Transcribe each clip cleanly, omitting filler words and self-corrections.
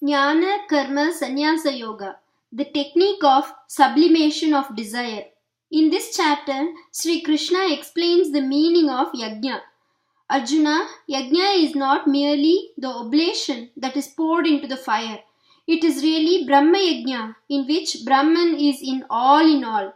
Jnana Karma Sannyasa Yoga, the technique of sublimation of desire. In this chapter, Sri Krishna explains the meaning of yajna. Arjuna, yajna is not merely the oblation that is poured into the fire. It is really Brahma yajna, in which Brahman is in all.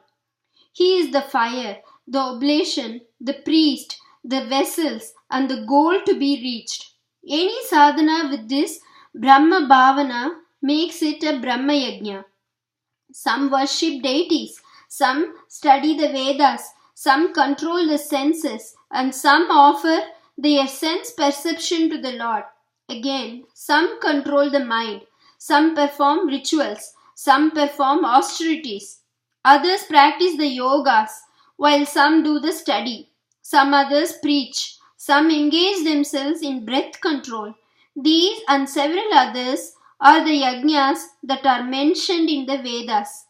He is the fire, the oblation, the priest, the vessels, and the goal to be reached. Any sadhana with this Brahma Bhavana makes it a Brahma Yajna. Some worship deities, some study the Vedas, some control the senses, and some offer their sense perception to the Lord. Again, some control the mind, some perform rituals, some perform austerities. Others practice the yogas, while some do the study. Some others preach, some engage themselves in breath control. These and several others are the yajnas that are mentioned in the Vedas.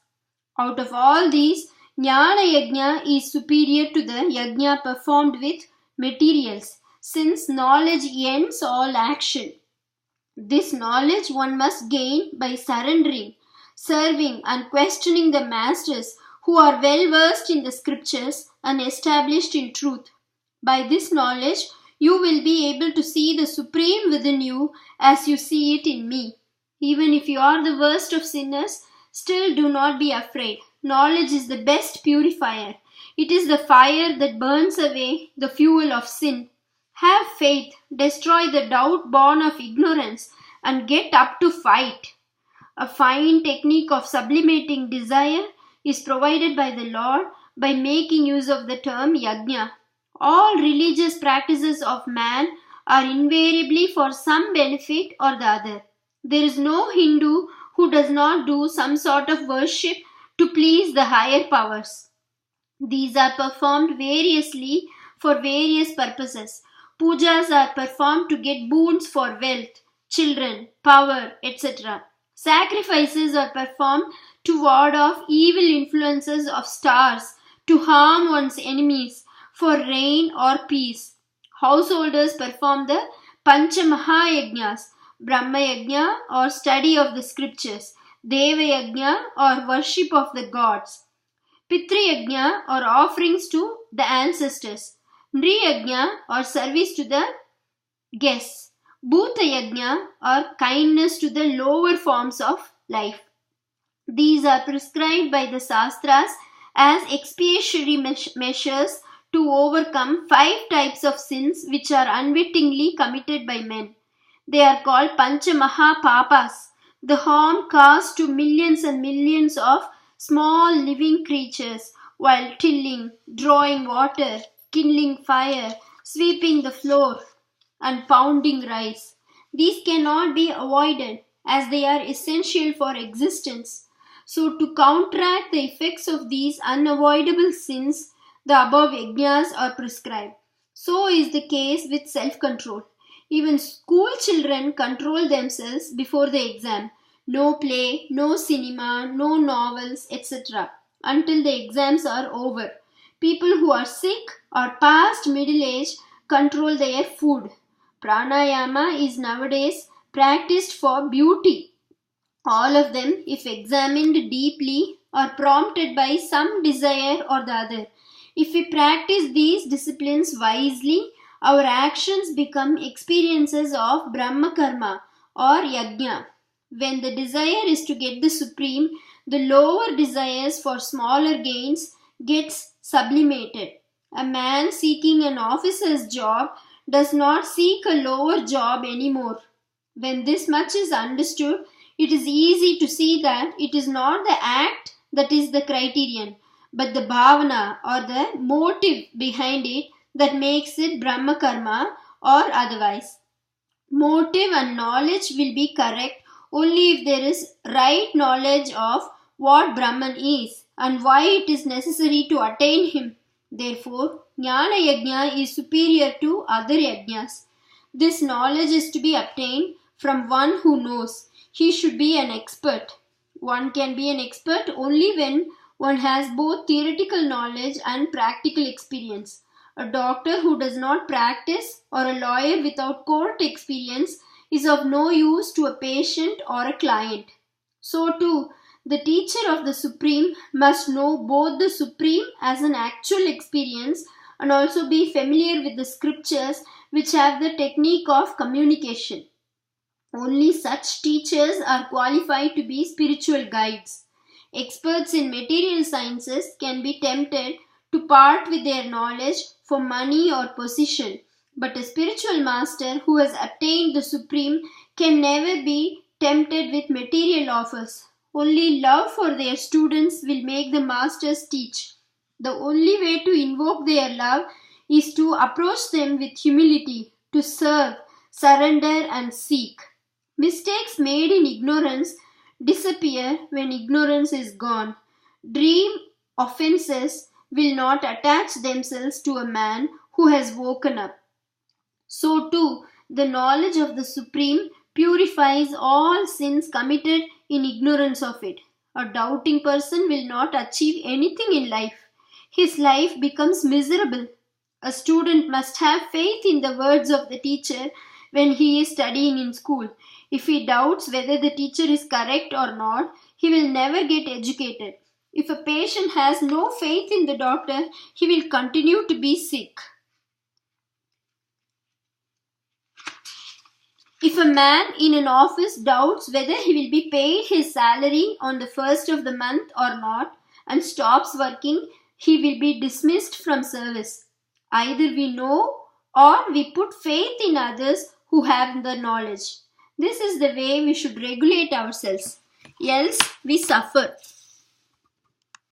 Out of all these, Jnana yajna is superior to the yajna performed with materials, since knowledge ends all action. This knowledge one must gain by surrendering, serving, and questioning the masters who are well versed in the scriptures and established in truth. By this knowledge, you will be able to see the Supreme within you as you see it in me. Even if you are the worst of sinners, still do not be afraid. Knowledge is the best purifier. It is the fire that burns away the fuel of sin. Have faith, destroy the doubt born of ignorance, and get up to fight. A fine technique of sublimating desire is provided by the Lord by making use of the term yajna. All religious practices of man are invariably for some benefit or the other. There is no Hindu who does not do some sort of worship to please the higher powers. These are performed variously for various purposes. Pujas are performed to get boons for wealth, children, power, etc. Sacrifices are performed to ward off evil influences of stars, to harm one's enemies, for rain or peace. Householders perform the Pancha Mahayajnas, Brahma Yajna or study of the scriptures, Deva Yajna or worship of the gods, Pitri Yajna or offerings to the ancestors, Nri Yajna or service to the guests, Bhuta Yajna or kindness to the lower forms of life. These are prescribed by the Shastras as expiatory measures to overcome 5 types of sins which are unwittingly committed by men. They are called Pancha Maha Papas, the harm caused to millions and millions of small living creatures while tilling, drawing water, kindling fire, sweeping the floor, and pounding rice. These cannot be avoided as they are essential for existence. So, to counteract the effects of these unavoidable sins, the above yajnas are prescribed. So is the case with self-control. Even school children control themselves before the exam. No play, no cinema, no novels, etc. until the exams are over. People who are sick or past middle age control their food. Pranayama is nowadays practiced for beauty. All of them, if examined deeply, are prompted by some desire or the other. If we practice these disciplines wisely, our actions become experiences of Brahma Karma or Yajna. When the desire is to get the supreme, the lower desires for smaller gains gets sublimated. A man seeking an officer's job does not seek a lower job anymore. When this much is understood, it is easy to see that it is not the act that is the criterion, but the bhavana or the motive behind it that makes it Brahma Karma or otherwise. Motive and knowledge will be correct only if there is right knowledge of what Brahman is and why it is necessary to attain him. Therefore, Jnana Yajna is superior to other yajnas. This knowledge is to be obtained from one who knows. He should be an expert. One can be an expert only when one has both theoretical knowledge and practical experience. A doctor who does not practice or a lawyer without court experience is of no use to a patient or a client. So too, the teacher of the Supreme must know both the Supreme as an actual experience and also be familiar with the scriptures which have the technique of communication. Only such teachers are qualified to be spiritual guides. Experts in material sciences can be tempted to part with their knowledge for money or position, but a spiritual master who has attained the Supreme can never be tempted with material offers. Only love for their students will make the masters teach. The only way to invoke their love is to approach them with humility, to serve, surrender, and seek. Mistakes made in ignorance disappear when ignorance is gone. Dream offenses will not attach themselves to a man who has woken up. So too, the knowledge of the Supreme purifies all sins committed in ignorance of it. A doubting person will not achieve anything in life. His life becomes miserable. A student must have faith in the words of the teacher when he is studying in school. If he doubts whether the teacher is correct or not, he will never get educated. If a patient has no faith in the doctor, he will continue to be sick. If a man in an office doubts whether he will be paid his salary on the first of the month or not and stops working, he will be dismissed from service. Either we know or we put faith in others who have the knowledge. This is the way we should regulate ourselves, else we suffer.